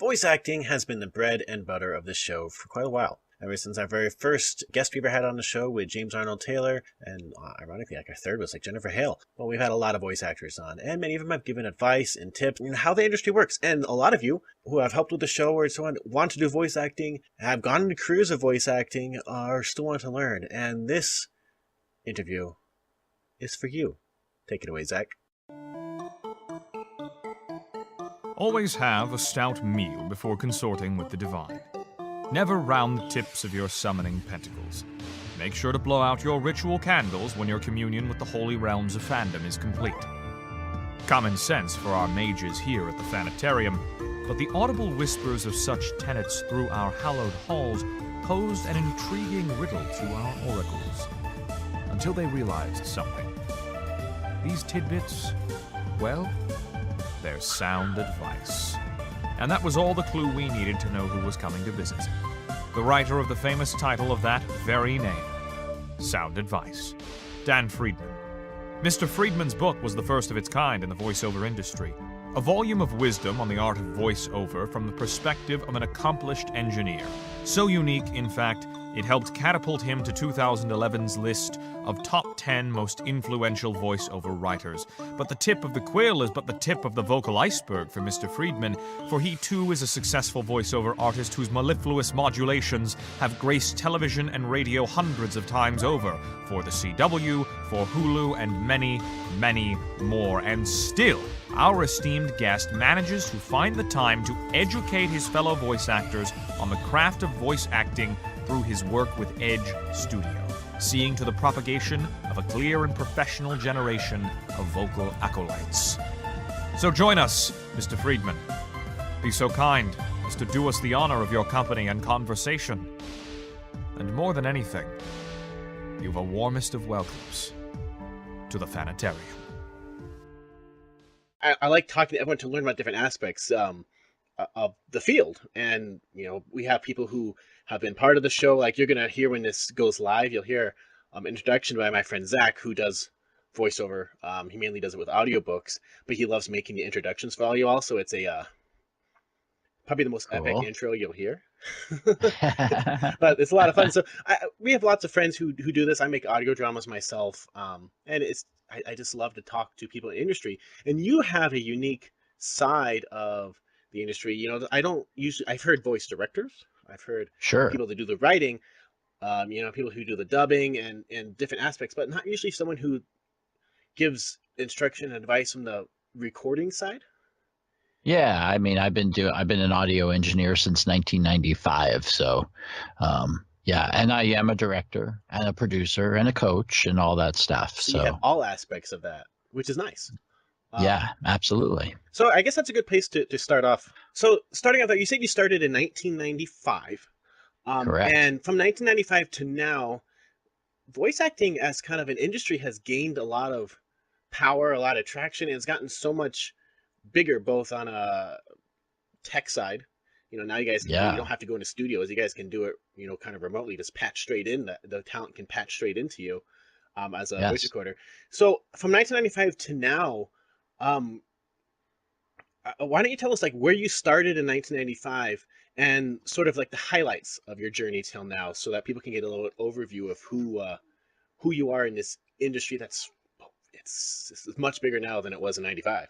Voice acting has been the bread and butter of the show for quite a while. Ever since our very first guest we ever had on the show with James Arnold Taylor, and ironically, like our third was like Jennifer Hale. Well, we've had a lot of voice actors on, and many of them have given advice and tips on how the industry works. And a lot of you who have helped with the show or so on want to do voice acting, have gone into careers of voice acting, or still want to learn. And this interview is for you. Take it away, Zach. Always have a stout meal before consorting with the divine. Never round the tips of your summoning pentacles. Make sure to blow out your ritual candles when your communion with the holy realms of fandom is complete. Common sense for our mages here at the Fanatarium, but the audible whispers of such tenets through our hallowed halls posed an intriguing riddle to our oracles. Until they realized something. These tidbits, well, they're sound advice. And that was all the clue we needed to know who was coming to visit. The writer of the famous title of that very name, Sound Advice, Dan Friedman. Mr. Friedman's book was the first of its kind in the voiceover industry. A volume of wisdom on the art of voiceover from the perspective of an accomplished engineer. So unique, in fact, it helped catapult him to 2011's list of top 10 most influential voiceover writers. But the tip of the quill is but the tip of the vocal iceberg for Mr. Friedman, for he too is a successful voiceover artist whose mellifluous modulations have graced television and radio hundreds of times over, for the CW, for Hulu, and many, many more. And still, our esteemed guest manages to find the time to educate his fellow voice actors on the craft of voice acting through his work with Edge Studio, seeing to the propagation of a clear and professional generation of vocal acolytes. So join us, Mr. Friedman. Be so kind as to do us the honor of your company and conversation. And more than anything, you've a warmest of welcomes to the Fanatarium. I like talking to everyone to learn about different aspects of the field. And, you know, we have people who have been part of the show. Like you're going to hear when this goes live, you'll hear introduction by my friend Zach, who does voiceover. He mainly does it with audiobooks, but he loves making the introductions for all you all. So it's a probably the most epic intro you'll hear. But it's a lot of fun. So we have lots of friends who do this. I make audio dramas myself, and I just love to talk to people in the industry. And you have a unique side of the industry. You know, I've heard voice directors. I've heard people that do the writing, you know, people who do the dubbing and different aspects, but not usually someone who gives instruction and advice from the recording side. Yeah, I mean, I've been an audio engineer since 1995, so yeah, and I am a director and a producer and a coach and all that stuff. So you have all aspects of that, which is nice. Yeah, absolutely. So I guess that's a good place to start off. So starting off, you said you started in 1995. Correct. And from 1995 to now, voice acting as kind of an industry has gained a lot of power, a lot of traction, and it's gotten so much bigger, both on a tech side. You know, now you guys, you don't have to go into studios. You guys can do it, you know, kind of remotely, just patch straight in. The talent can patch straight into you as a voice recorder. So from 1995 to now, why don't you tell us like where you started in 1995 and sort of like the highlights of your journey till now, so that people can get a little overview of who you are in this industry it's much bigger now than it was in 95.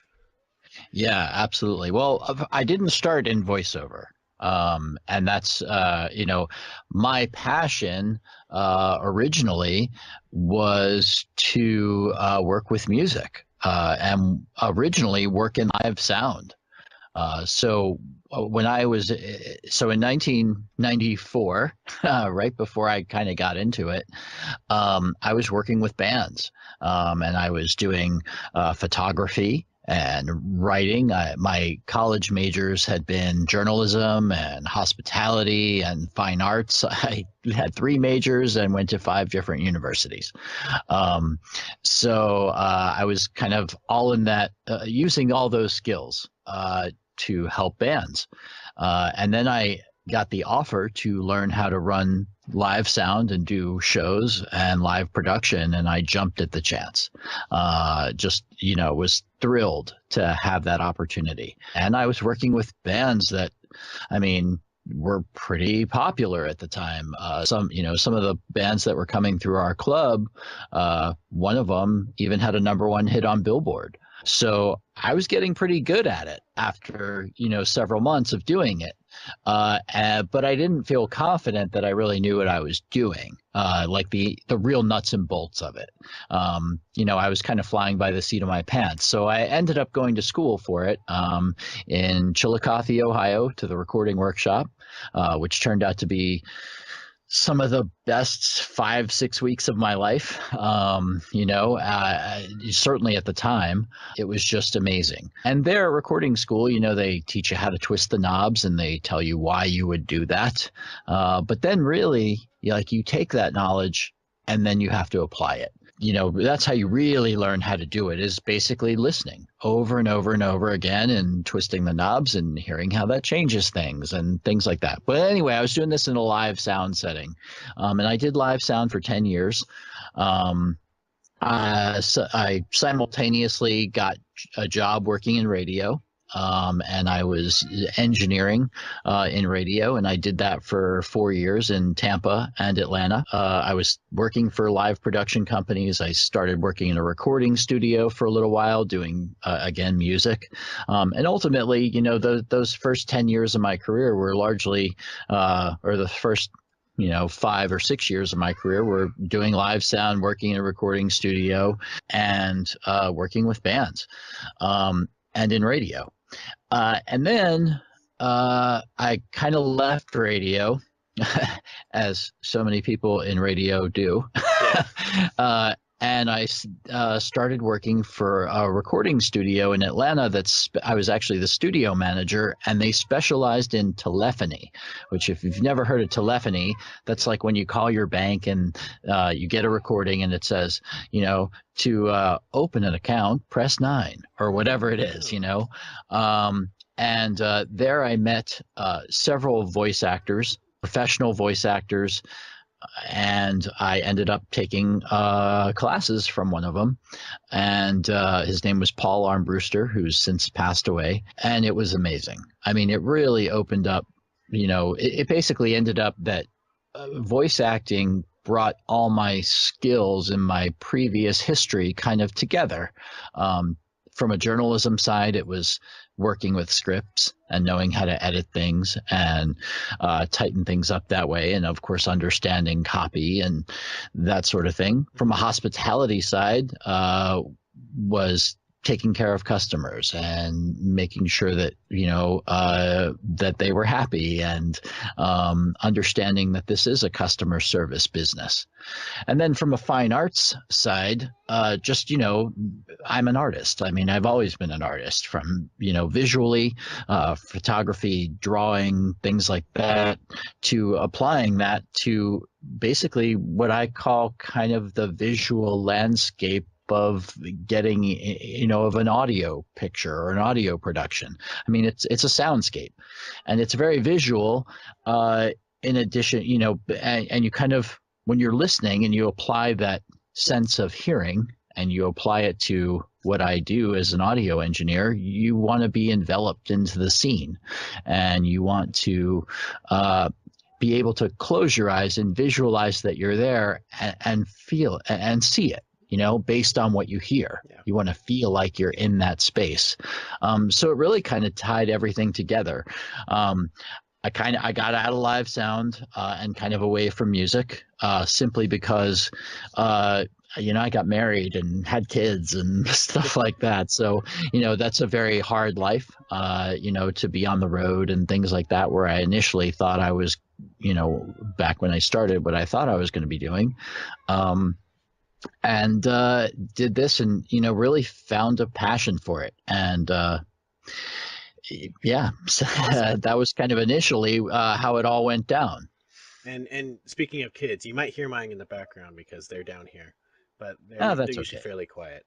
Yeah, absolutely. Well, I didn't start in voiceover. And that's, you know, my passion originally was to work with music and originally work in live sound. So when I was, so in 1994, right before I kind of got into it, I was working with bands and I was doing photography and writing. My college majors had been journalism and hospitality and fine arts. I had 3 majors and went to 5 different universities. So I was kind of all in that, using all those skills to help bands. And then I got the offer to learn how to run live sound and do shows and live production, and I jumped at the chance. Just, was thrilled to have that opportunity. And I was working with bands that, I mean, were pretty popular at the time. Some of the bands that were coming through our club, one of them even had a #1 hit on Billboard. So I was getting pretty good at it after, several months of doing it. But I didn't feel confident that I really knew what I was doing, like the real nuts and bolts of it. I was kind of flying by the seat of my pants. So I ended up going to school for it in Chillicothe, Ohio, to the recording workshop, which turned out to be some of the best 5-6 weeks of my life. Certainly at the time, it was just amazing. And their recording school, they teach you how to twist the knobs and they tell you why you would do that. But then really, you take that knowledge and then you have to apply it. That's how you really learn how to do it, is basically listening over and over and over again and twisting the knobs and hearing how that changes things and things like that. But anyway, I was doing this in a live sound setting, and I did live sound for 10 years. So I simultaneously got a job working in radio. And I was engineering in radio, and I did that for 4 years in Tampa and Atlanta. I was working for live production companies. I started working in a recording studio for a little while, doing, again, music. And ultimately, those first 10 years of my career were largely, or the first 5 or 6 years of my career were doing live sound, working in a recording studio, and working with bands, and in radio. And then I kind of left radio, as so many people in radio do. Yeah. And I started working for a recording studio in Atlanta. I was actually the studio manager, and they specialized in telephony, which, if you've never heard of telephony, that's like when you call your bank and you get a recording and it says, to open an account, press 9 or whatever it is, And there I met several voice actors, professional voice actors, and I ended up taking classes from one of them, and his name was Paul Armbruster, who's since passed away, and it was amazing. I mean, it really opened up, it basically ended up that voice acting brought all my skills in my previous history kind of together. From a journalism side, it was working with scripts and knowing how to edit things and tighten things up that way. And of course, understanding copy and that sort of thing. From a hospitality side, was taking care of customers and making sure that, that they were happy, and understanding that this is a customer service business. And then from a fine arts side, I'm an artist. I mean, I've always been an artist, from, visually, photography, drawing, things like that, to applying that to basically what I call kind of the visual landscape of getting, of an audio picture or an audio production. I mean, it's a soundscape, and it's very visual. In addition, and you kind of, when you're listening and you apply that sense of hearing and you apply it to what I do as an audio engineer, you want to be enveloped into the scene, and you want to be able to close your eyes and visualize that you're there, and feel and see it. Based on what you hear. Yeah. You want to feel like you're in that space. So it really kind of tied everything together. I got out of live sound and kind of away from music, simply because I got married and had kids and stuff like that. So, that's a very hard life, to be on the road and things like that, where I initially thought I was, back when I started, what I thought I was going to be doing. And did this, and really found a passion for it. And that was kind of initially how it all went down. And speaking of kids, you might hear mine in the background because they're down here, but they're usually fairly quiet.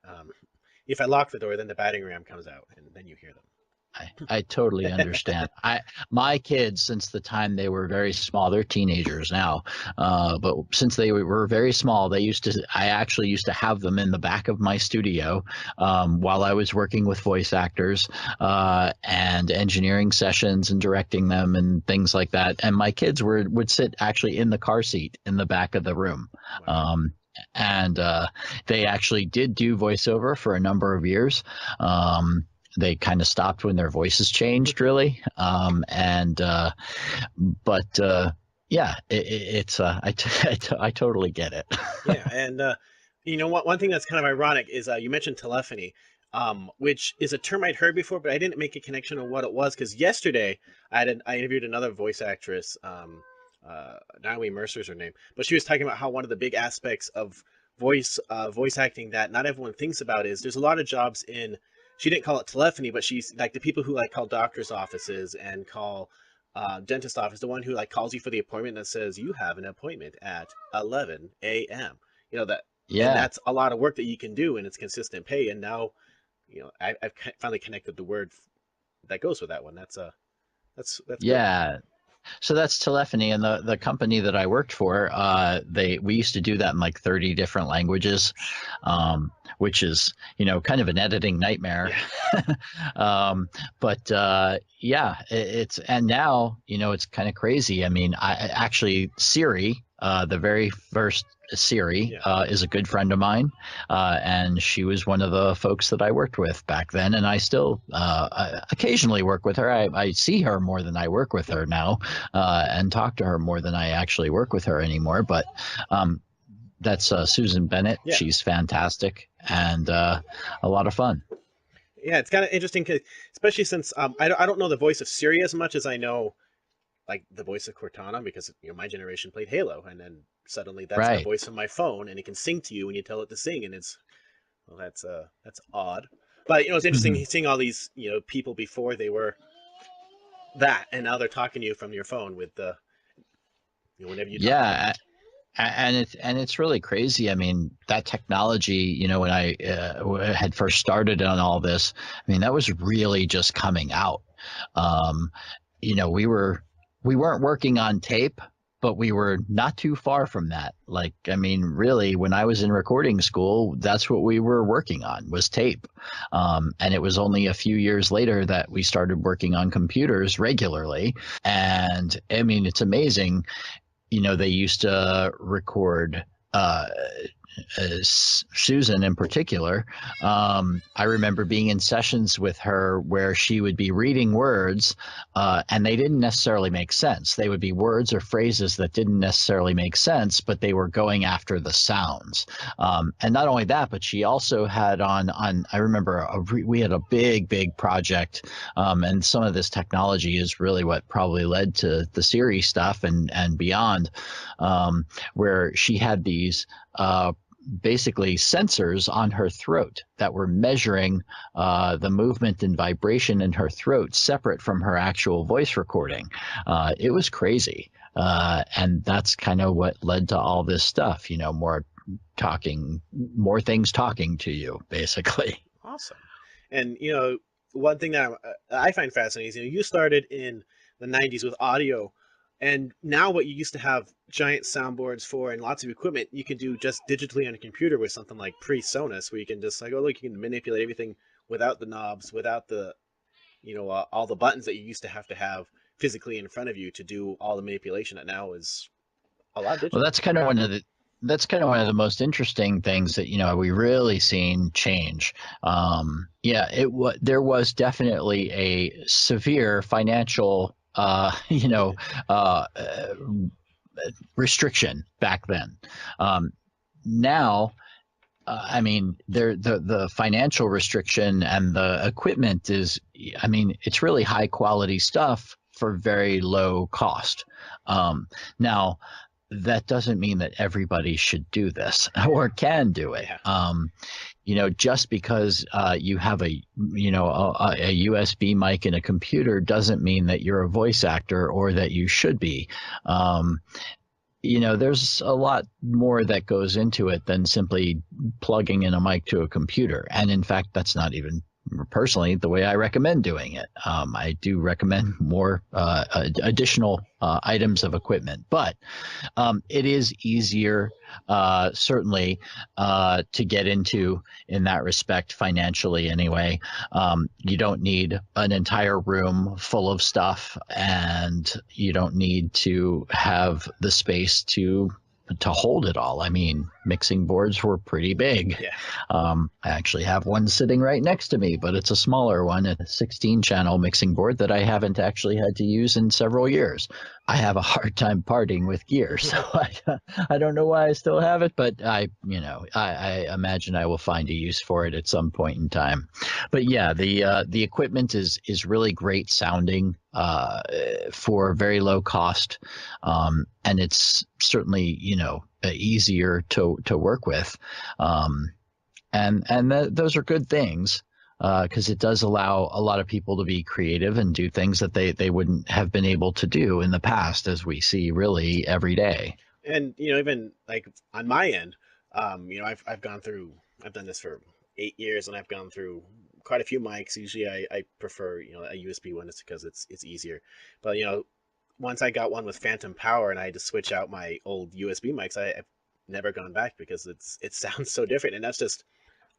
If I lock the door, then the battering ram comes out, and then you hear them. I totally understand. My kids, since the time they were very small, they're teenagers now, but since they were very small, I actually used to have them in the back of my studio while I was working with voice actors and engineering sessions and directing them and things like that. And my kids would sit actually in the car seat in the back of the room. Wow. And they actually did do voiceover for a number of years. They kind of stopped when their voices changed, really. But yeah, it's I totally get it. Yeah, and you know what? One thing that's kind of ironic is you mentioned telephony, which is a term I'd heard before, but I didn't make a connection on what it was because yesterday I interviewed another voice actress, Naomi Mercer's her name, but she was talking about how one of the big aspects of voice acting that not everyone thinks about is there's a lot of jobs in. She didn't call it telephony, but she's like the people who like call doctors' offices and call dentist office, the one who like calls you for the appointment that says you have an appointment at 11 a.m. You know that, and Yeah. that's a lot of work that you can do, and it's consistent pay. And now, you know, I've finally connected the word that goes with that one. That's good. Yeah. So that's telephony, and the company that I worked for, we used to do that in like 30 different languages, which is kind of an editing nightmare. Yeah, But yeah, it's and now it's kind of crazy. I mean, I actually Siri, the very first Siri, yeah, is a good friend of mine, and she was one of the folks that I worked with back then, and I still I occasionally work with her. I see her more than I work with her now, and talk to her more than I actually work with her anymore. But that's Susan Bennett. yeah. She's fantastic and a lot of fun. Yeah, it's kind of interesting, 'cause, especially since I don't know the voice of Siri as much as I know like the voice of Cortana because my generation played Halo, and then suddenly that's the Right. voice of my phone, and it can sing to you when you tell it to sing, and it's well, that's odd, but it's interesting Mhm. seeing all these people before they were that, and now they're talking to you from your phone with the whenever you talk to them. Yeah, and it's really crazy. I mean, that technology, when I had first started on all this, I mean, that was really just coming out. Um, we weren't working on tape, but we were not too far from that. Like, I mean, really, when I was in recording school, that's what we were working on was tape. And it was only a few years later that we started working on computers regularly. And I mean, it's amazing. They used to record Susan in particular. I remember being in sessions with her where she would be reading words, and they didn't necessarily make sense. They would be words or phrases that didn't necessarily make sense, but they were going after the sounds. And not only that, but she also had on. I remember we had a big project, and some of this technology is really what probably led to the Siri stuff and beyond, where she had these basically sensors on her throat that were measuring the movement and vibration in her throat separate from her actual voice recording. It was crazy. And that's kind of what led to all this stuff, more things talking to you, basically. Awesome. And one thing that I find fascinating is you started in the 90s with audio, and now what you used to have giant soundboards for and lots of equipment, you can do just digitally on a computer with something like PreSonus, where you can just like, oh look, you can manipulate everything without the knobs, without the all the buttons that you used to have physically in front of you to do all the manipulation. That now is a lot Well, digital. that's kind of one of the most interesting things that we really seen change. Yeah, there was definitely a severe financial uh, restriction back then. Now, I mean, the financial restriction and the equipment is, I mean, it's really high quality stuff for very low cost. Now, that doesn't mean that everybody should do this or can do it. Yeah. Just because you have a USB mic in a computer doesn't mean that you're a voice actor or that you should be. There's a lot more that goes into it than simply plugging in a mic to a computer. And in fact, that's not even personally the way I recommend doing it. I do recommend more additional items of equipment, but it is easier, certainly, to get into in that respect financially anyway. You don't need an entire room full of stuff, and you don't need to have the space to hold it all. I mean, mixing boards were pretty big. Yeah. I actually have one sitting right next to me, but it's a smaller one, a 16-channel mixing board that I haven't actually had to use in several years. I have a hard time parting with gear, so I don't know why I still have it, but I imagine I will find a use for it at some point in time. But yeah, the equipment is really great sounding for very low cost, and it's certainly easier to work with, and those are good things. Because it does allow a lot of people to be creative and do things that they wouldn't have been able to do in the past, as we see really every day. And even like on my end, I've done this for 8 years, and I've gone through quite a few mics. Usually, I prefer a USB one just because it's easier. But once I got one with phantom power, and I had to switch out my old USB mics, I've never gone back because it sounds so different, and that's just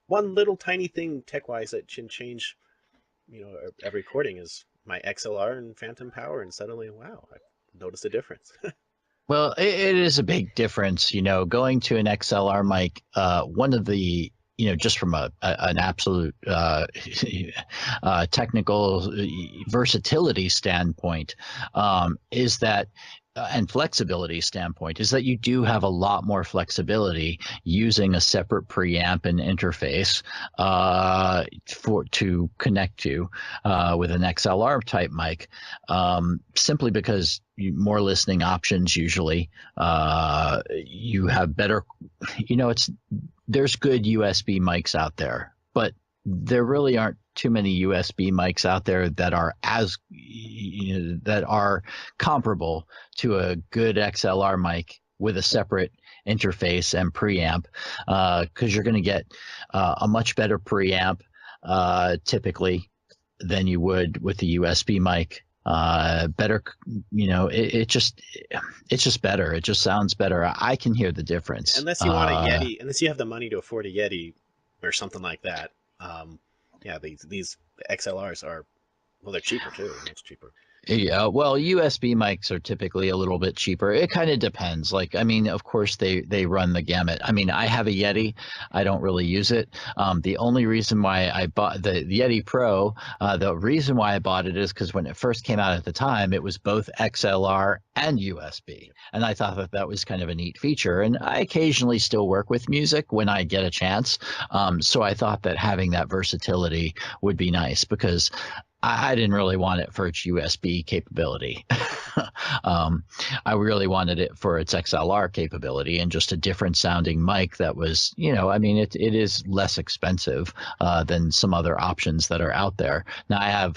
one little tiny thing tech wise that can change every recording is my XLR and phantom power, and suddenly, wow, I noticed a difference. Well, it is a big difference, going to an XLR mic. One of the, just from an absolute technical versatility standpoint, is that, and flexibility standpoint, is that you do have a lot more flexibility using a separate preamp and interface to connect to with an XLR type mic, simply because more listening options usually. You have better, there's good USB mics out there, but there really aren't too many USB mics out there that are that are comparable to a good XLR mic with a separate interface and preamp, because you're going to get a much better preamp typically than you would with the USB mic. Better, it's just better. It just sounds better. I can hear the difference. Unless you want a Yeti, unless you have the money to afford a Yeti or something like that. Yeah, these XLRs are, well, they're cheaper too. Much cheaper. Yeah, well, USB mics are typically a little bit cheaper. It kind of depends. Like, I mean, of course, they run the gamut. I mean, I have a Yeti. I don't really use it. The only reason why I bought the Yeti Pro, the reason why I bought it is because when it first came out at the time, it was both XLR and USB. And I thought that was kind of a neat feature. And I occasionally still work with music when I get a chance. So I thought that having that versatility would be nice, because I didn't really want it for its USB capability. I really wanted it for its XLR capability and just a different sounding mic that was, I mean, it is less expensive than some other options that are out there. Now I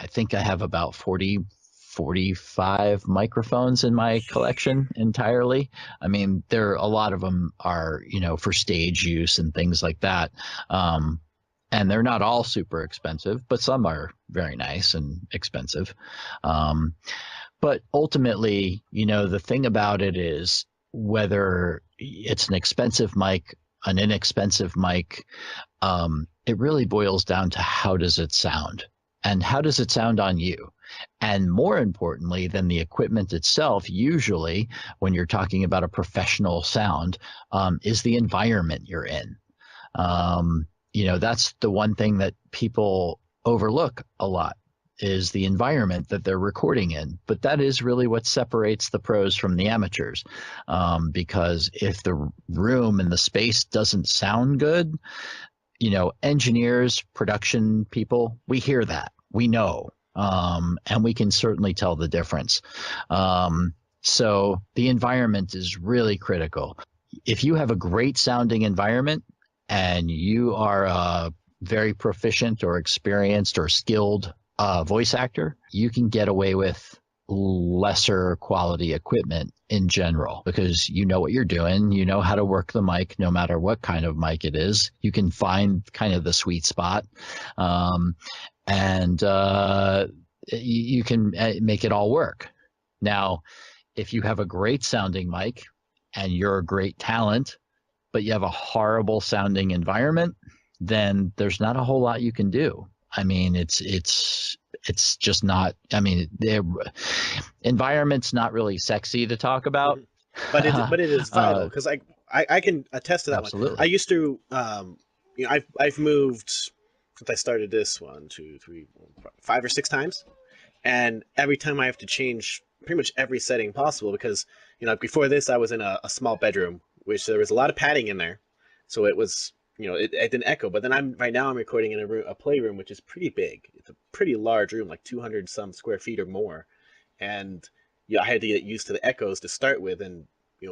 think I have about 45 microphones in my collection entirely. I mean, a lot of them are, for stage use and things like that. And they're not all super expensive, but some are very nice and expensive. But ultimately, the thing about it is, whether it's an expensive mic, an inexpensive mic, it really boils down to how does it sound, and how does it sound on you? And more importantly than the equipment itself, usually when you're talking about a professional sound, is the environment you're in. That's the one thing that people overlook a lot, is the environment that they're recording in. But that is really what separates the pros from the amateurs, because if the room and the space doesn't sound good, engineers, production people, we hear that, we know, and we can certainly tell the difference. So the environment is really critical. If you have a great sounding environment, and you are a very proficient or experienced or skilled voice actor, you can get away with lesser quality equipment in general, because you know what you're doing, you know how to work the mic no matter what kind of mic it is. You can find kind of the sweet spot, and you can make it all work. Now, if you have a great sounding mic and you're a great talent, but you have a horrible sounding environment, then there's not a whole lot you can do. I mean, it's just not. I mean, environment's not really sexy to talk about, but it is vital, because I can attest to that one. I absolutely. used to I've moved since I started this 5 or 6 times, and every time I have to change pretty much every setting possible, because before this I was in a small bedroom, which there was a lot of padding in there, so it was it didn't echo. But then I'm recording in a playroom, which is pretty big. It's a pretty large room, like 200 some square feet or more, and I had to get used to the echoes to start with, and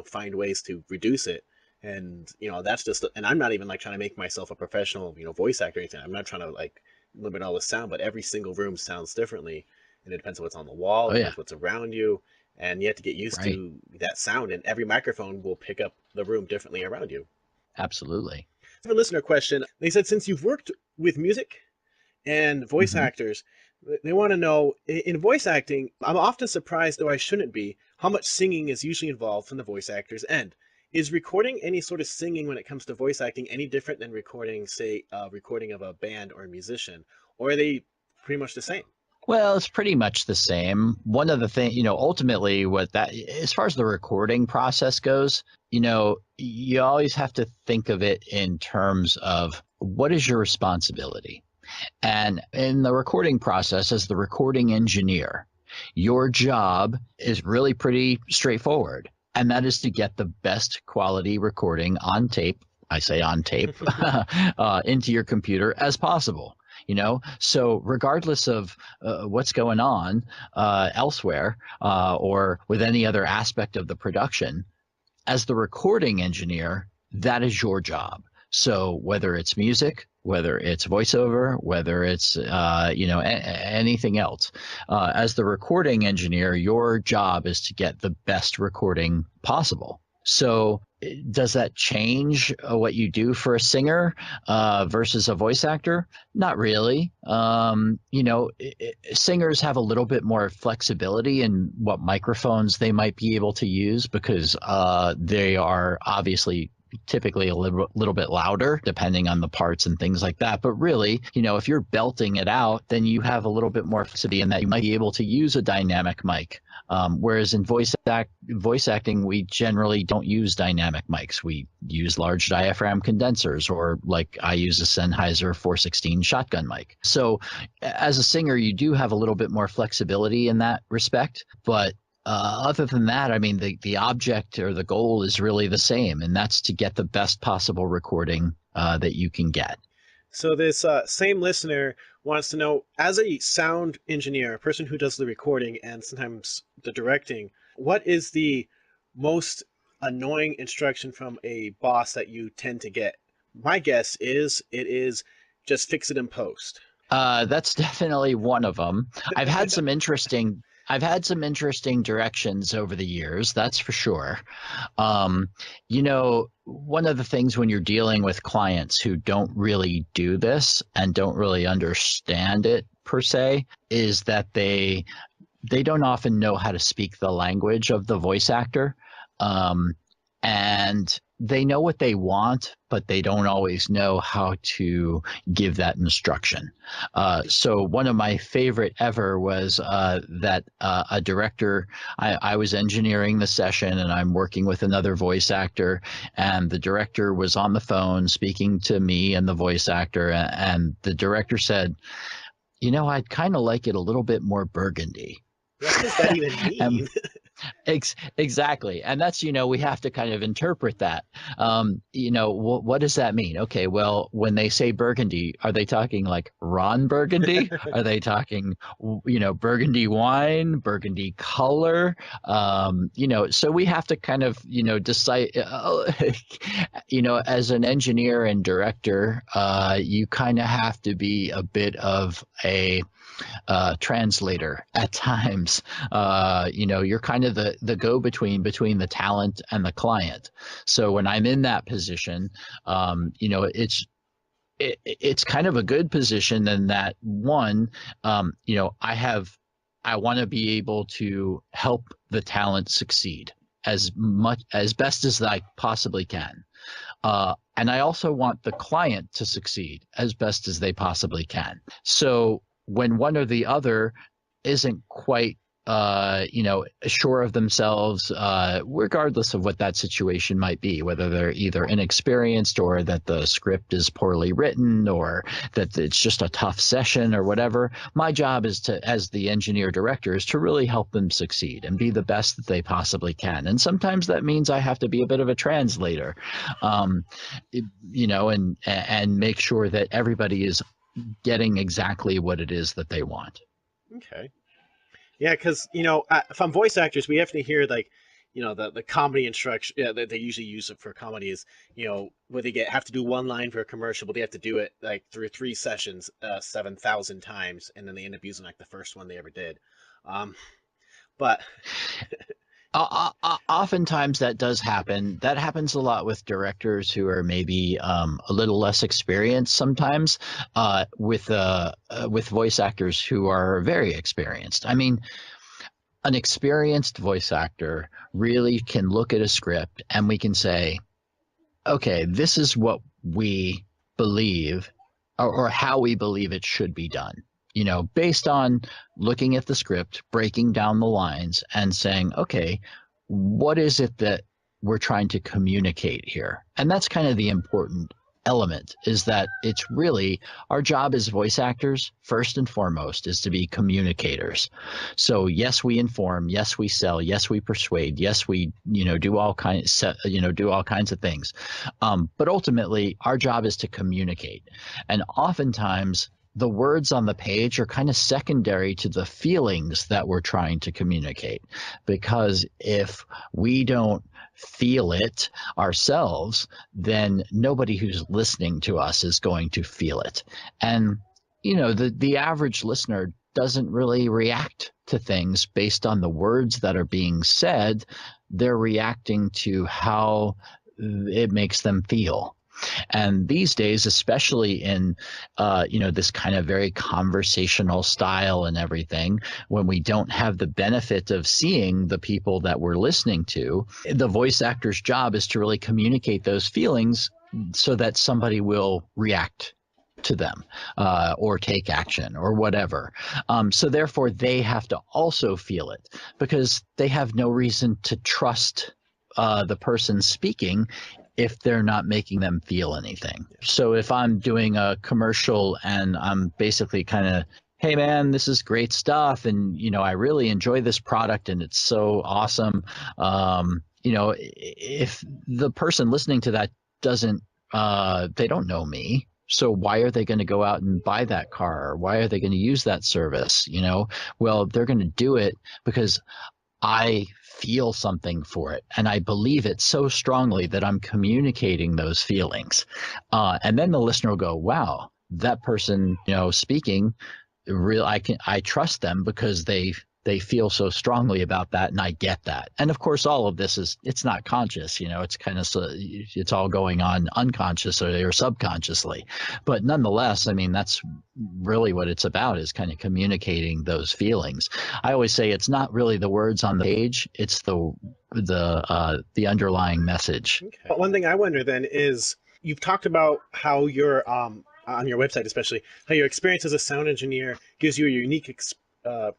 find ways to reduce it. And that's just, and I'm not even like trying to make myself a professional voice actor or anything. I'm not trying to like limit all the sound, but every single room sounds differently, and it depends on what's on the wall, Oh it yeah, depends what's around you, and you have to get used right. to that sound. And every microphone will pick up the room differently around you. Absolutely. I have a listener question. They said, since you've worked with music and voice Hmm. actors, they want to know, in voice acting, I'm often surprised, though I shouldn't be, how much singing is usually involved from the voice actor's end. Is recording any sort of singing when it comes to voice acting any different than recording, say, a recording of a band or a musician? Or are they pretty much the same? Well, it's pretty much the same. One of the things, ultimately, as far as the recording process goes, you always have to think of it in terms of what is your responsibility. And in the recording process, as the recording engineer, your job is really pretty straightforward. And that is to get the best quality recording on tape. I say on tape, into your computer as possible. So regardless of what's going on elsewhere, or with any other aspect of the production, as the recording engineer, that is your job. So whether it's music, whether it's voiceover, whether it's anything else, as the recording engineer, your job is to get the best recording possible. So does that change what you do for a singer versus a voice actor? Not really. Singers have a little bit more flexibility in what microphones they might be able to use, because they are obviously typically a little bit louder depending on the parts and things like that. But really, if you're belting it out, then you have a little bit more flexibility in that you might be able to use a dynamic mic. Whereas in voice acting, we generally don't use dynamic mics. We use large diaphragm condensers, or like I use a Sennheiser 416 shotgun mic. So as a singer, you do have a little bit more flexibility in that respect. But other than that, I mean, the object or the goal is really the same, and that's to get the best possible recording that you can get. So this same listener wants to know, as a sound engineer, a person who does the recording and sometimes the directing, what is the most annoying instruction from a boss that you tend to get? My guess is it is just fix it in post. That's definitely one of them. I've had some interesting. I've had some interesting directions over the years, that's for sure. One of the things when you're dealing with clients who don't really do this and don't really understand it per se, is that they don't often know how to speak the language of the voice actor. And they know what they want, but they don't always know how to give that instruction. So one of my favorite ever was that a director, I was engineering the session and I'm working with another voice actor, and the director was on the phone speaking to me and the voice actor, and the director said, I'd kind of like it a little bit more burgundy. What does that even And mean? Exactly. And that's, we have to kind of interpret that. What does that mean? Okay, well, when they say Burgundy, are they talking like Ron Burgundy? Are they talking, Burgundy wine, Burgundy color? So we have to kind of, decide, as an engineer and director, you kind of have to be a bit of a translator at times. You're kind of the go between the talent and the client. So when I'm in that position, it's kind of a good position in that one, I want to be able to help the talent succeed as best as I possibly can. And I also want the client to succeed as best as they possibly can. So when one or the other isn't quite sure of themselves, regardless of what that situation might be, whether they're either inexperienced or that the script is poorly written or that it's just a tough session or whatever. My job is as the engineer director, is to really help them succeed and be the best that they possibly can. And sometimes that means I have to be a bit of a translator, and make sure that everybody is getting exactly what it is that they want. Okay. Yeah, because from voice actors, we have to hear like, the comedy instruction that they usually use it for comedy is, where they have to do one line for a commercial, but they have to do it like through 3 sessions, 7,000 times, and then they end up using like the first one they ever did. But Oftentimes that does happen. That happens a lot with directors who are maybe a little less experienced sometimes, with voice actors who are very experienced. I mean, an experienced voice actor really can look at a script and we can say, okay, this is what we believe or how we believe it should be done. Based on looking at the script, breaking down the lines and saying, okay, what is it that we're trying to communicate here? And that's kind of the important element, is that it's really our job as voice actors, first and foremost, is to be communicators. So yes, we inform, yes, we sell, yes, we persuade, yes, we do all kinds of things. But ultimately, our job is to communicate. And oftentimes the words on the page are kind of secondary to the feelings that we're trying to communicate. Because if we don't feel it ourselves, then nobody who's listening to us is going to feel it. And, the average listener doesn't really react to things based on the words that are being said. They're reacting to how it makes them feel. And these days, especially in, this kind of very conversational style and everything, when we don't have the benefit of seeing the people that we're listening to, the voice actor's job is to really communicate those feelings so that somebody will react to them, or take action or whatever. So therefore, they have to also feel it, because they have no reason to trust the person speaking if they're not making them feel anything. So if I'm doing a commercial and I'm basically kind of, hey man, this is great stuff, and I really enjoy this product and it's so awesome. If the person listening to that doesn't, they don't know me. So why are they going to go out and buy that car? Or why are they going to use that service? Well, they're going to do it because I feel something for it and I believe it so strongly that I'm communicating those feelings. And then the listener will go, wow, that person, speaking, I trust them because they feel so strongly about that, and I get that. And of course, all of this it's not conscious, it's kind of, it's all going on unconsciously or subconsciously. But nonetheless, I mean, that's really what it's about, is kind of communicating those feelings. I always say it's not really the words on the page, it's the underlying message. Okay. One thing I wonder then is, you've talked about how your on your website, especially how your experience as a sound engineer gives you a unique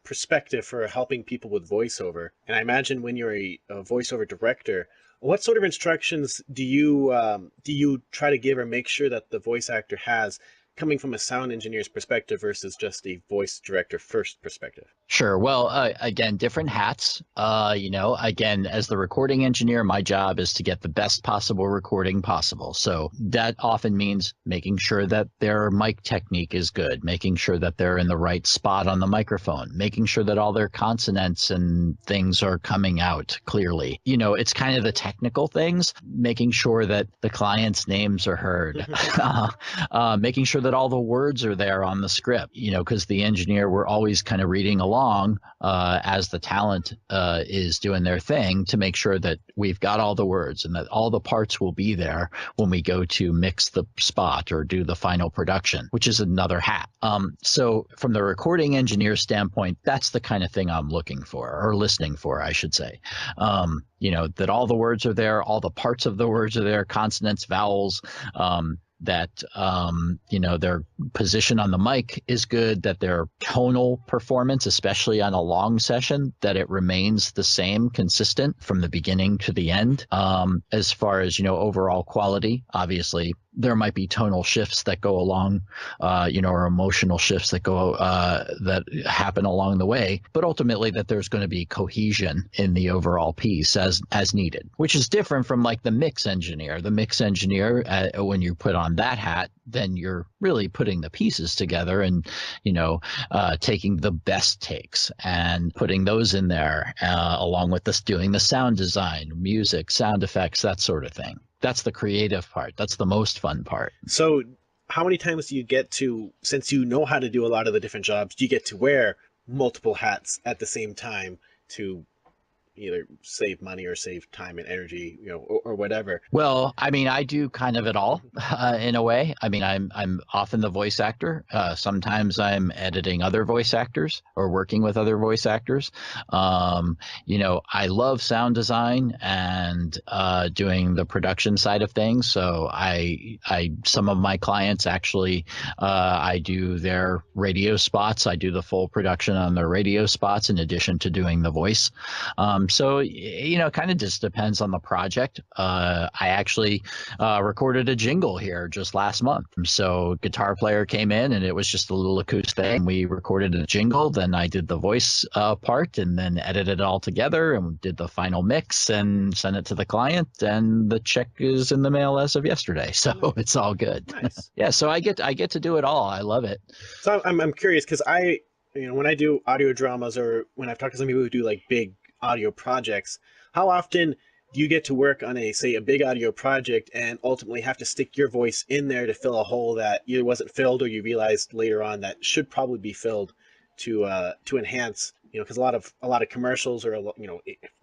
perspective for helping people with voiceover. And I imagine when you're a voiceover director, what sort of instructions do you try to give or make sure that the voice actor has coming from a sound engineer's perspective versus just a voice director first perspective? Sure. Well, again, different hats. Again, as the recording engineer, my job is to get the best possible recording possible. So that often means making sure that their mic technique is good, making sure that they're in the right spot on the microphone, making sure that all their consonants and things are coming out clearly. It's kind of the technical things, making sure that the client's names are heard, making sure that all the words are there on the script, because the engineer, we're always kind of reading along as the talent is doing their thing to make sure that we've got all the words and that all the parts will be there when we go to mix the spot or do the final production, which is another hat. So from the recording engineer standpoint, that's the kind of thing I'm looking for, or listening for, I should say. That all the words are there, all the parts of the words are there, consonants, vowels, that their position on the mic is good, that their tonal performance, especially on a long session, that it remains the same, consistent from the beginning to the end. As far as overall quality, obviously there might be tonal shifts that go along, or emotional shifts that go that happen along the way, but ultimately that there's going to be cohesion in the overall piece as needed, which is different from like the mix engineer. The mix engineer, when you put on that hat, then you're really putting the pieces together and taking the best takes and putting those in there, along with this, doing the sound design, music, sound effects, that sort of thing. That's the creative part. That's the most fun part. So how many times do you get to, since you know how to do a lot of the different jobs, do you get to wear multiple hats at the same time to either save money or save time and energy, or whatever? Well, I mean, I do kind of it all in a way. I mean, I'm often the voice actor. Sometimes I'm editing other voice actors or working with other voice actors. I love sound design and doing the production side of things. So some of my clients actually, I do their radio spots. I do the full production on their radio spots in addition to doing the voice. So, kind of just depends on the project. I actually recorded a jingle here just last month. So guitar player came in and it was just a little acoustic thing. We recorded a jingle. Then I did the voice part and then edited it all together and did the final mix and sent it to the client. And the check is in the mail as of yesterday. So it's all good. Nice. Yeah. So I get to do it all. I love it. So I'm curious because when I do audio dramas or when I've talked to some people who do like big audio projects, how often do you get to work on a big audio project and ultimately have to stick your voice in there to fill a hole that either wasn't filled or you realized later on that should probably be filled to enhance, because a lot of commercials or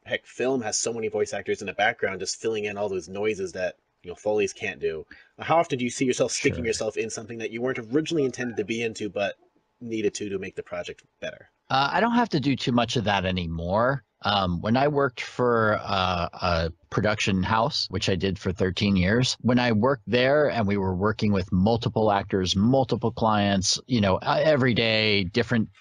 heck, film has so many voice actors in the background just filling in all those noises that Foley's can't do. How often do you see yourself sticking yourself in something that you weren't originally intended to be into but needed to make the project better? I don't have to do too much of that anymore. When I worked for a production house, which I did for 13 years, when I worked there and we were working with multiple actors, multiple clients, every day,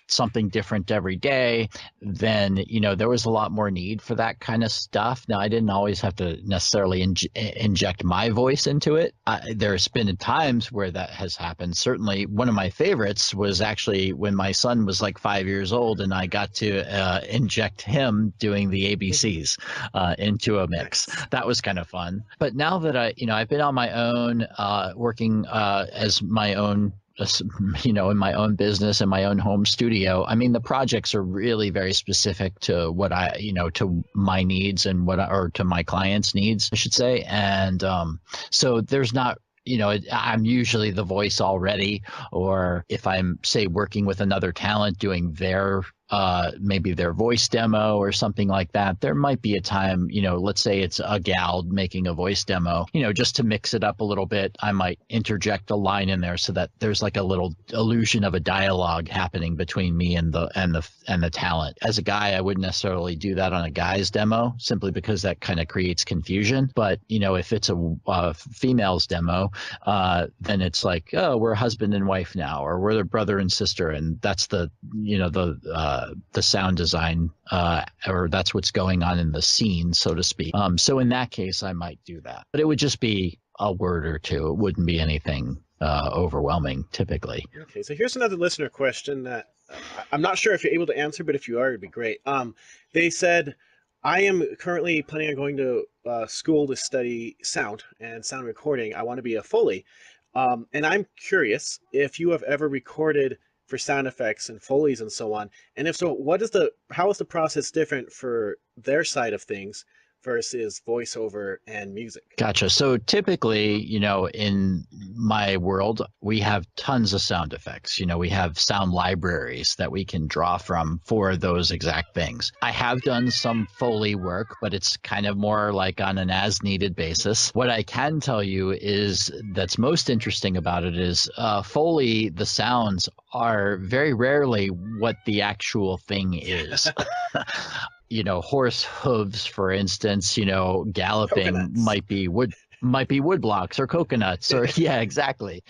something different every day, then, there was a lot more need for that kind of stuff. Now, I didn't always have to necessarily inject my voice into it. There's been times where that has happened. Certainly, one of my favorites was actually when my son was like 5 years old and I got to inject him doing the ABCs into a mix. That was kind of fun. But now that I've been on my own, working as my own, in my own business and my own home studio. I mean, the projects are really very specific to what to my needs and or to my clients' needs, I should say. And so there's not, I'm usually the voice already, or if I'm, say, working with another talent doing their maybe their voice demo or something like that, there might be a time, let's say it's a gal making a voice demo, just to mix it up a little bit, I might interject a line in there so that there's like a little illusion of a dialogue happening between me and the talent. As a guy, I wouldn't necessarily do that on a guy's demo simply because that kind of creates confusion. But, if it's a female's demo, then it's like, oh, we're husband and wife now, or we're the brother and sister. And that's the sound design, or that's what's going on in the scene, so to speak. So in that case, I might do that, but it would just be a word or two. It wouldn't be anything overwhelming typically. Okay, so here's another listener question that I'm not sure if you're able to answer, but if you are, it'd be great. They said, I am currently planning on going to school to study sound and sound recording. I want to be a Foley. And I'm curious if you have ever recorded for sound effects and Foleys and so on. And if so, how is the process different for their side of things versus voiceover and music? Gotcha. So typically, in my world, we have tons of sound effects. We have sound libraries that we can draw from for those exact things. I have done some Foley work, but it's kind of more like on an as needed basis. What I can tell you is that's most interesting about it is Foley, the sounds are very rarely what the actual thing is. Horse hooves, for instance, galloping Coconuts. might be wood blocks or coconuts or yeah, exactly.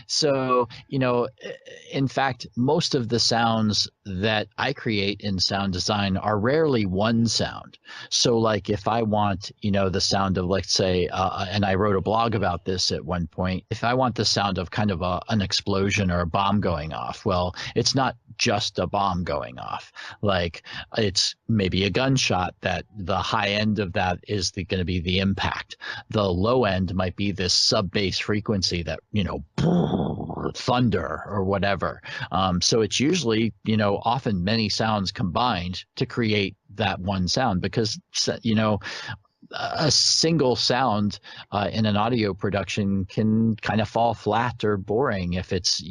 So, in fact, most of the sounds that I create in sound design are rarely one sound. So like if I want, the sound of, let's say, and I wrote a blog about this at one point, if I want the sound of kind of an explosion or a bomb going off, well, it's not just a bomb going off. Like it's maybe a gunshot that the high end of that is going to be the impact. The low end might be this sub bass frequency that, thunder or whatever. So it's usually, often many sounds combined to create that one sound because, a single sound in an audio production can kind of fall flat or boring if it's,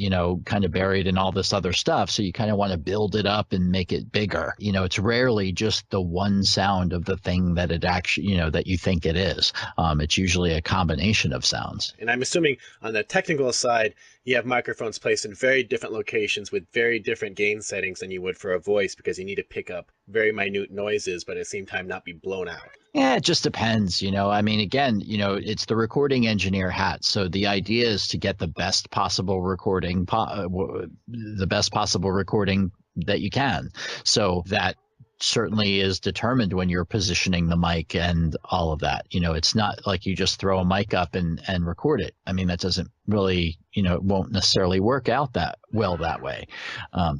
kind of buried in all this other stuff. So you kind of want to build it up and make it bigger. It's rarely just the one sound of the thing that it actually, that you think it is. It's usually a combination of sounds. And I'm assuming on the technical side, you have microphones placed in very different locations with very different gain settings than you would for a voice because you need to pick up very minute noises, but at the same time not be blown out. Yeah, it just depends. I mean, again, it's the recording engineer hat. So the idea is to get the best possible recording, the best possible recording that you can. So that certainly is determined when you're positioning the mic and all of that. It's not like you just throw a mic up and record it. I mean, that doesn't really, it won't necessarily work out that well that way.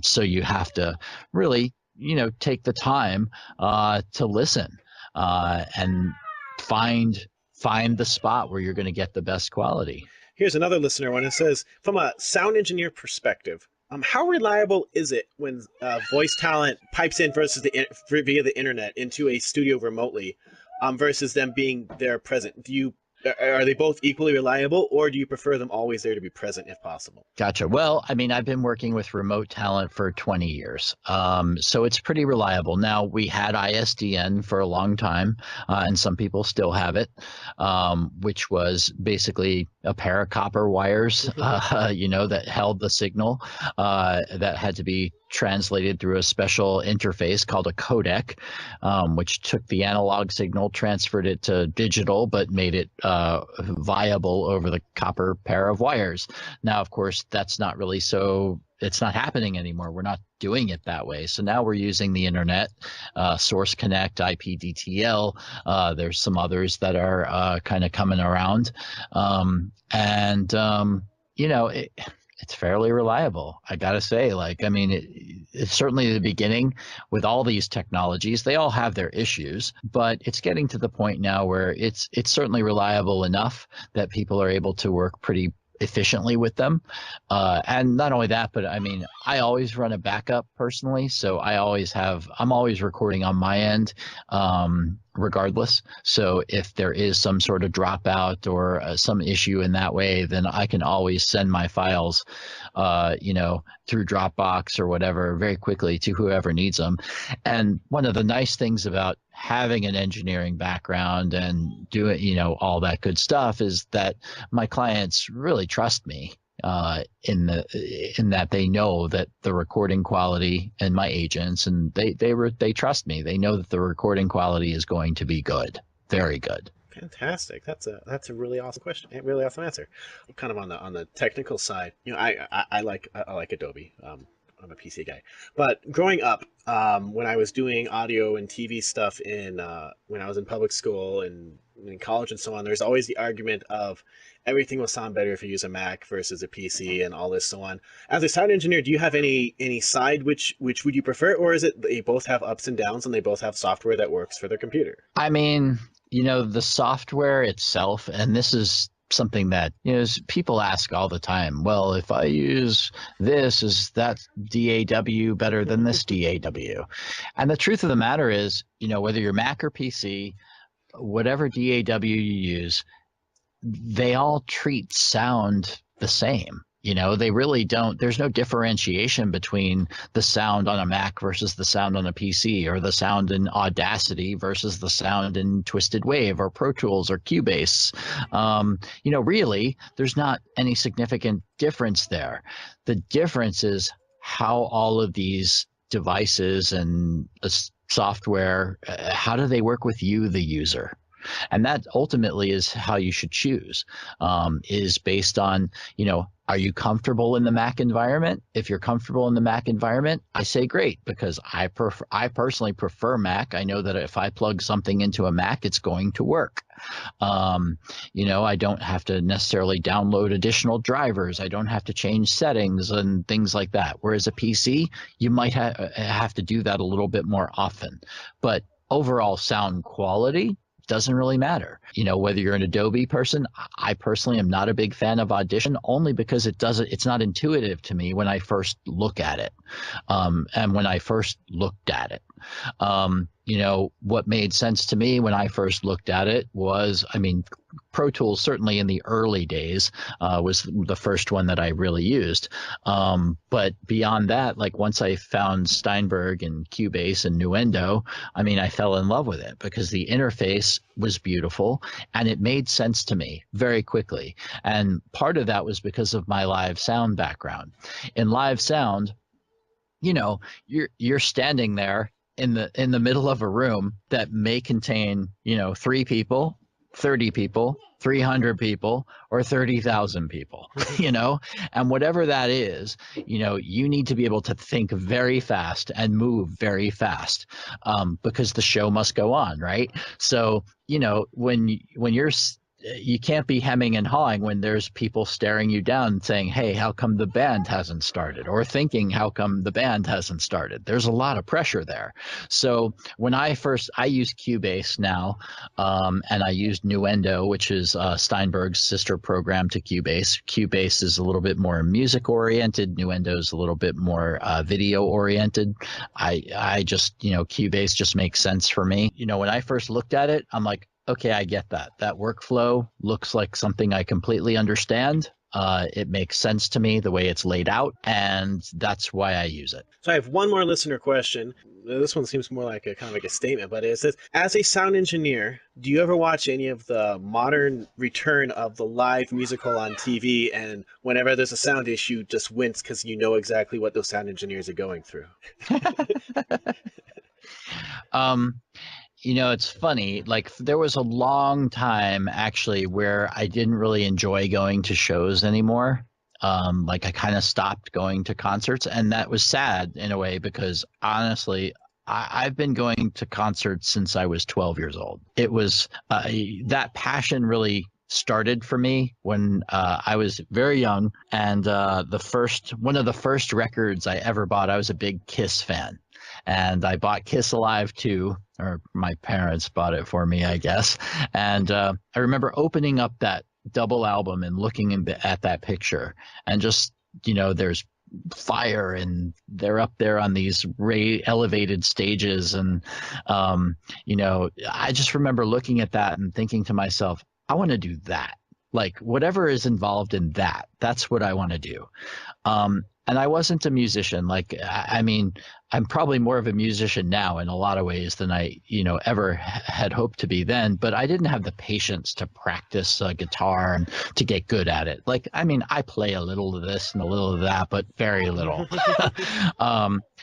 So you have to really, take the time to listen. And find the spot where you're going to get the best quality. Here's another listener one. It says, from a sound engineer perspective, how reliable is it when voice talent pipes in via the internet into a studio remotely, versus them being there present? Are they both equally reliable, or do you prefer them always there to be present if possible? Gotcha. Well, I mean, I've been working with remote talent for 20 years, so it's pretty reliable. Now, we had ISDN for a long time, and some people still have it, which was basically a pair of copper wires, that held the signal that had to be translated through a special interface called a codec, which took the analog signal, transferred it to digital, but made it viable over the copper pair of wires. Now, of course, that's not really it's not happening anymore. We're not doing it that way. So now we're using the internet, Source Connect, IPDTL. There's some others that are kind of coming around. It's fairly reliable. I got to say, it's certainly the beginning with all these technologies. They all have their issues, but it's getting to the point now where it's certainly reliable enough that people are able to work pretty efficiently with them. And not only that, but I mean, I always run a backup personally. So I'm always recording on my end, regardless. So if there is some sort of dropout or some issue in that way, then I can always send my files, through Dropbox or whatever very quickly to whoever needs them. And one of the nice things about having an engineering background and doing, all that good stuff is that my clients really trust me. In that they know that the recording quality, and my agents, and they trust me. They know that the recording quality is going to be good, very good. Fantastic. That's a really awesome question. A really awesome answer. Kind of on the technical side, I like Adobe. I'm a PC guy. But growing up, when I was doing audio and TV stuff when I was in public school and in college and so on, there's always the argument of everything will sound better if you use a Mac versus a PC and all this so on. As a sound engineer, do you have any side which would you prefer, or is it they both have ups and downs and they both have software that works for their computer? I mean, the software itself, and this is something that people ask all the time. Well, if I use this, is that DAW better than this DAW? And the truth of the matter is, whether you're Mac or PC, whatever DAW you use, they all treat sound the same. They really don't. There's no differentiation between the sound on a Mac versus the sound on a PC, or the sound in Audacity versus the sound in Twisted Wave or Pro Tools or Cubase. Really, there's not any significant difference there. The difference is how all of these devices and software, how do they work with you, the user? And that ultimately is how you should choose, is based on, are you comfortable in the Mac environment? If you're comfortable in the Mac environment, I say great, because I personally prefer Mac. I know that if I plug something into a Mac, it's going to work. I don't have to necessarily download additional drivers. I don't have to change settings and things like that. Whereas a PC, you might have to do that a little bit more often. But overall sound quality doesn't really matter. Whether you're an Adobe person, I personally am not a big fan of Audition, only because it's not intuitive to me when I first look at it. And when I first looked at it, what made sense to me when I first looked at it was, Pro Tools, certainly in the early days, was the first one that I really used. But beyond that, like once I found Steinberg and Cubase and Nuendo, I fell in love with it because the interface was beautiful and it made sense to me very quickly. And part of that was because of my live sound background. In live sound, you're standing there in the middle of a room that may contain 3 people, 30 people, 300 people, or 30,000 people, and whatever that is, you need to be able to think very fast and move very fast, because the show must go on, right? So, when you can't be hemming and hawing when there's people staring you down saying, hey, how come the band hasn't started? Or thinking, how come the band hasn't started? There's a lot of pressure there. So when I use Cubase now, and I used Nuendo, which is Steinberg's sister program to Cubase. Cubase is a little bit more music oriented. Nuendo is a little bit more video oriented. I just, Cubase just makes sense for me. When I first looked at it, I'm like, okay, I get that. That workflow looks like something I completely understand. It makes sense to me the way it's laid out, and that's why I use it. So I have one more listener question. This one seems more like a statement, but it says, as a sound engineer, do you ever watch any of the modern return of the live musical on TV, and whenever there's a sound issue, just wince because you know exactly what those sound engineers are going through? It's funny, like there was a long time actually where I didn't really enjoy going to shows anymore. Like I kind of stopped going to concerts, and that was sad in a way because honestly, I've been going to concerts since I was 12 years old. It was that passion really started for me when I was very young, and one of the first records I ever bought, I was a big Kiss fan. And I bought Kiss Alive 2, or my parents bought it for me, I guess. And I remember opening up that double album and looking at that picture, and just, there's fire and they're up there on these elevated stages. And, I just remember looking at that and thinking to myself, I want to do that. Like whatever is involved in that, that's what I want to do. And I wasn't a musician. Like, I'm probably more of a musician now in a lot of ways than I, ever had hoped to be then. But I didn't have the patience to practice guitar and to get good at it. Like, I mean, I play a little of this and a little of that, but very little.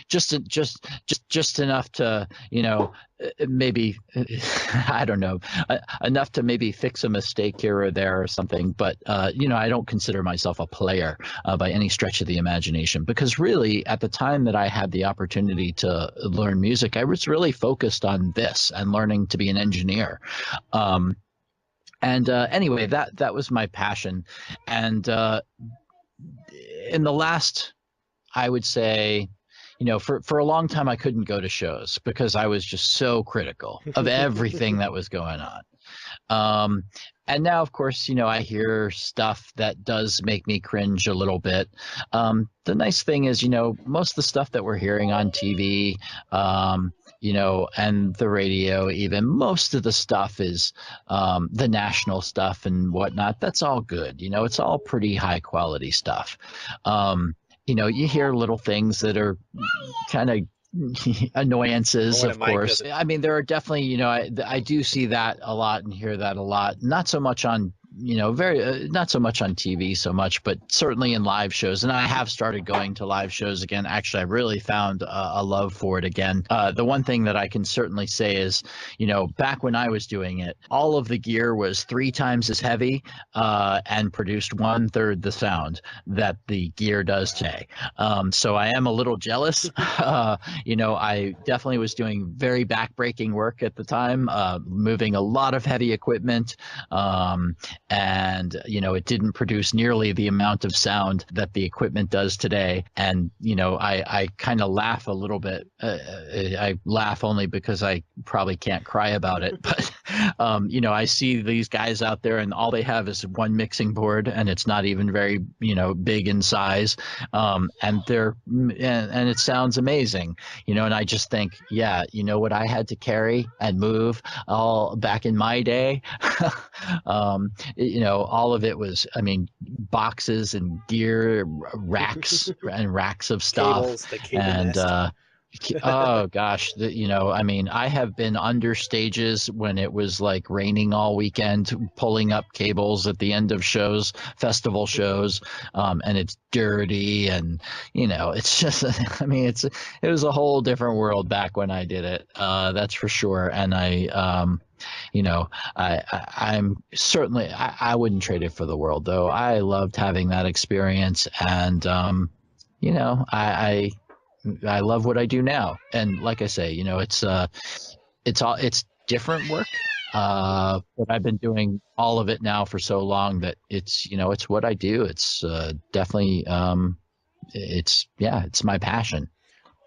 Just enough to, maybe I don't know, enough to maybe fix a mistake here or there or something. But I don't consider myself a player by any stretch of the imagination, because really at the time that I had the opportunity to learn music, I was really focused on this and learning to be an engineer. Anyway, that was my passion. And in the last, I would say, for a long time, I couldn't go to shows because I was just so critical of everything that was going on. And now, of course, I hear stuff that does make me cringe a little bit. The nice thing is, most of the stuff that we're hearing on TV, and the radio, even most of the stuff is the national stuff and whatnot. That's all good. It's all pretty high quality stuff. You hear little things that are kind of annoyances, of course. I mean, there are definitely, I do see that a lot and hear that a lot. Not so much on, not so much on TV so much, but certainly in live shows. And I have started going to live shows again. Actually, I really found a love for it again. The one thing that I can certainly say is, back when I was doing it, all of the gear was 3 times as heavy and produced 1/3 the sound that the gear does today. So I am a little jealous. I definitely was doing very backbreaking work at the time, moving a lot of heavy equipment. And it didn't produce nearly the amount of sound that the equipment does today. And I kind of laugh a little bit. I laugh only because I probably can't cry about it, but I see these guys out there and all they have is one mixing board, and it's not even very big in size, and it sounds amazing, and I just think, yeah, what I had to carry and move all back in my day. All of it was, I mean, boxes and gear, racks and racks of stuff. And oh gosh, I mean, I have been under stages when it was like raining all weekend, pulling up cables at the end of shows, festival shows, and it's dirty, and it's just, I mean, it was a whole different world back when I did it. That's for sure. And I'm certainly, I wouldn't trade it for the world, though. I loved having that experience, and I love what I do now. And like I say, it's different work, but I've been doing all of it now for so long that it's what I do. It's definitely it's my passion.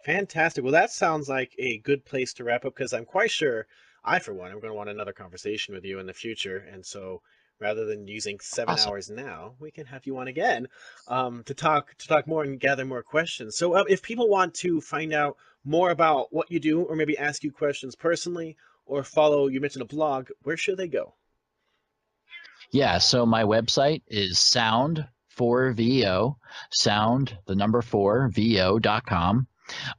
Fantastic. Well, that sounds like a good place to wrap up, because I'm quite sure I, for one, am going to want another conversation with you in the future. And so rather than using 7 Awesome. hours now, we can have you on again to talk more and gather more questions. So if people want to find out more about what you do, or maybe ask you questions personally, or follow, you mentioned a blog, where should they go? Yeah, so my website is sound4vo, sound, the number 4vo.com.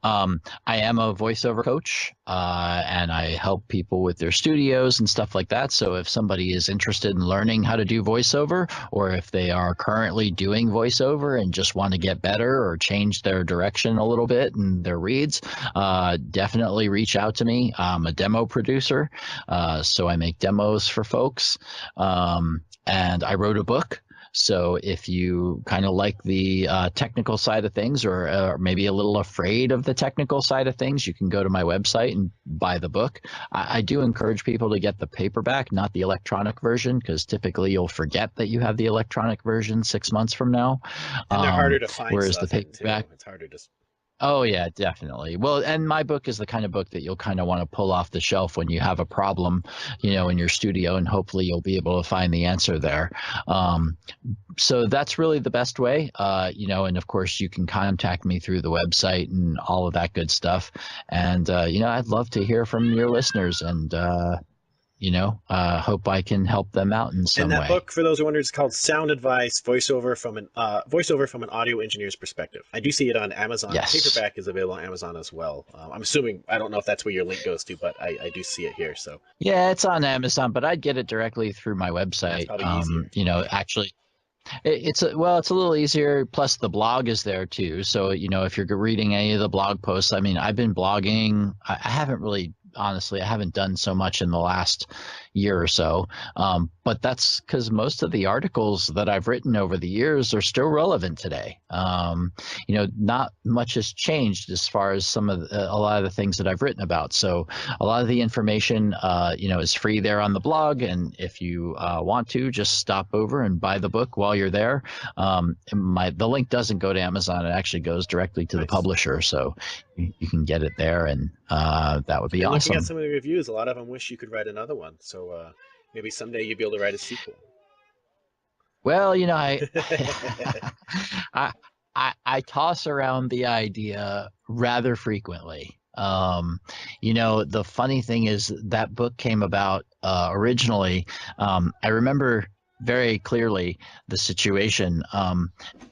I am a voiceover coach, and I help people with their studios and stuff like that. So if somebody is interested in learning how to do voiceover, or if they are currently doing voiceover and just want to get better or change their direction a little bit in their reads, definitely reach out to me. I'm a demo producer, so I make demos for folks, and I wrote a book. So if you kind of like the technical side of things, or maybe a little afraid of the technical side of things, you can go to my website and buy the book. I do encourage people to get the paperback, not the electronic version, because typically you'll forget that you have the electronic version 6 months from now. And they're harder to find. Whereas the paperback, it's harder to. Oh, yeah, definitely. Well, and my book is the kind of book that you'll kind of want to pull off the shelf when you have a problem, in your studio, and hopefully you'll be able to find the answer there. So that's really the best way, and of course you can contact me through the website and all of that good stuff. And, I'd love to hear from your listeners, and, hope I can help them out in some And that way. book, for those who wonder, is called Sound Advice: Voiceover from an Audio Engineer's Perspective. I do see it on Amazon. Yes. Paperback is available on Amazon as well. I'm assuming, I don't know if that's where your link goes to, but I do see it here. So Yeah, it's on Amazon, but I'd get it directly through my that's website. probably easier. Actually, it's a little easier. Plus, the blog is there too. So, if you're reading any of the blog posts, I mean, I've been blogging. I haven't really, honestly, I haven't done so much in the last year or so. But that's because most of the articles that I've written over the years are still relevant today. Not much has changed as far as a lot of the things that I've written about. So a lot of the information, is free there on the blog. And if you want to, just stop over and buy the book while you're there. The link doesn't go to Amazon. It actually goes directly to the publisher. So you can get it there, and that would be And awesome. looking at some of the reviews, a lot of them wish you could write another one. So maybe someday you'll be able to write a sequel. Well, I toss around the idea rather frequently. The funny thing is that book came about originally. I remember very clearly the situation.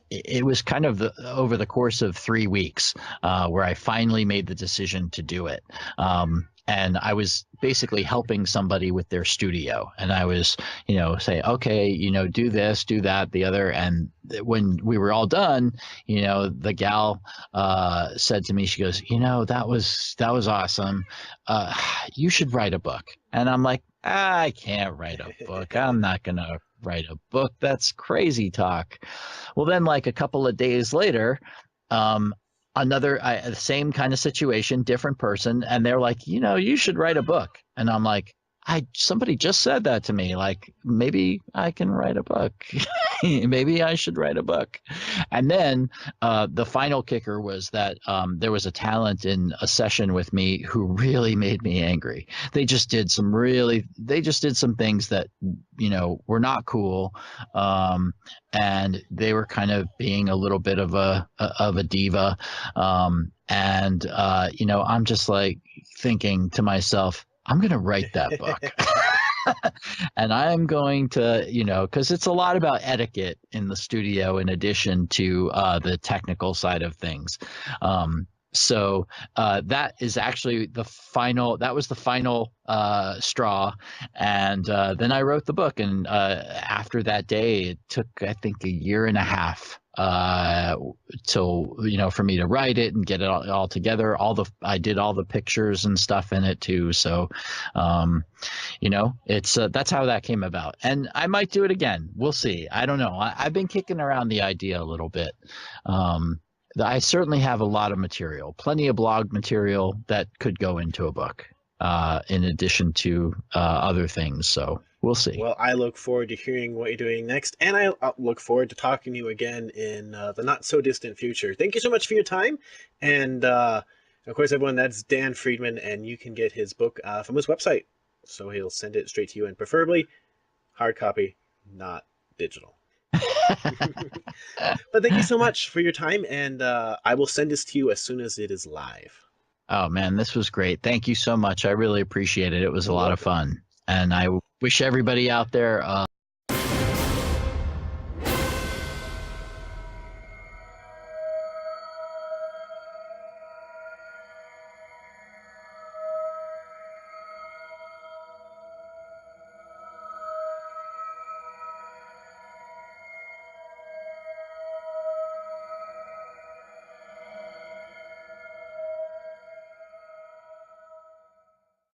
It was kind of over the course of 3 weeks where I finally made the decision to do it. And I was basically helping somebody with their studio, and I was, say, okay, do this, do that, the other. And when we were all done, the gal said to me, she goes, that was awesome. You should write a book. And I'm like, I can't write a book. I'm not going to write a book. That's crazy talk. Well, then like a couple of days later, the same kind of situation, different person. And they're like, you should write a book. And I'm like, somebody just said that to me. Like, maybe I can write a book. Maybe I should write a book. And then the final kicker was that there was a talent in a session with me who really made me angry. They just did some things that, were not cool. And they were kind of being a little bit of a diva. I'm just like thinking to myself, I'm going to write that book. And I'm going to, because it's a lot about etiquette in the studio in addition to the technical side of things. So that is actually the final straw. And then I wrote the book. And after that day, it took, I think, 1.5 years till, for me to write it and get it all together. I did all the pictures and stuff in it too. So, it's that's how that came about. And I might do it again. We'll see. I don't know. I've been kicking around the idea a little bit. I certainly have a lot of material, plenty of blog material that could go into a book, in addition to other things. So we'll see. Well, I look forward to hearing what you're doing next, and I look forward to talking to you again in the not so distant future. Thank you so much for your time. And of course, everyone, that's Dan Friedman, and you can get his book from his website. So he'll send it straight to you, and preferably hard copy, not digital. But thank you so much for your time, and I will send this to you as soon as it is live. Oh man, this was great. Thank you so much. I really appreciate it. It was a lot of fun. And I wish everybody out there